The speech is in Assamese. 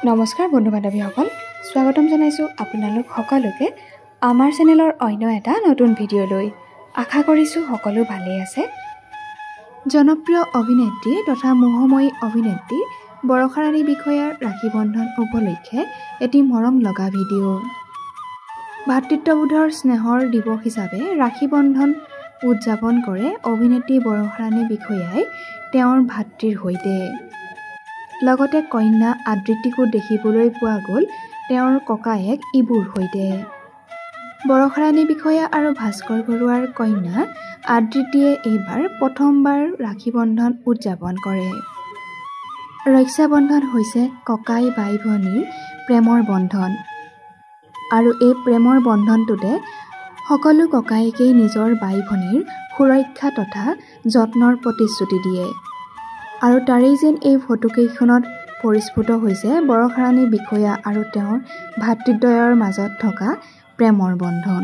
নমস্কাৰ বন্ধু বান্ধৱীসকল, স্বাগতম জনাইছোঁ আপোনালোক সকলোকে আমাৰ চেনেলৰ অন্য এটা নতুন ভিডিঅ'লৈ। আশা কৰিছোঁ সকলো ভালেই আছে। জনপ্ৰিয় অভিনেত্ৰী তথা মোহময়ী অভিনেত্ৰী বৰষা ৰাণী বিষয়াৰ ৰাখী বন্ধন উপলক্ষে এটি মৰম লগা ভিডিঅ'। ভাতৃত্ববোধৰ স্নেহৰ দিৱস হিচাপে ৰাখী বন্ধন উদযাপন কৰে অভিনেত্ৰী বৰষা ৰাণী বিষয়াই তেওঁৰ ভাতৃৰ সৈতে। লগতে কন্যা আদৃতিকো দেখিবলৈ পোৱা গ'ল তেওঁৰ ককায়েক ইবুৰ সৈতে। বৰষা ৰাণী বিষয়া আৰু ভাস্কৰ বৰুৱাৰ কন্যা আদৃতিয়ে এইবাৰ প্ৰথমবাৰ ৰাখী বন্ধন উদযাপন কৰে। ৰক্ষা বন্ধন হৈছে ককাই বাই ভনীৰ প্ৰেমৰ বন্ধন আৰু এই প্ৰেমৰ বন্ধনটোতে সকলো ককায়েকেই নিজৰ বাই ভনীৰ সুৰক্ষা তথা যত্নৰ প্ৰতিশ্ৰুতি দিয়ে। আৰু তাৰেই যেন এই ফটোকেইখনত পৰিস্ফুট হৈছে বৰষা ৰাণী বিষয়া আৰু তেওঁৰ ভাতৃদ্বয়ৰ মাজত থকা প্ৰেমৰ বন্ধন।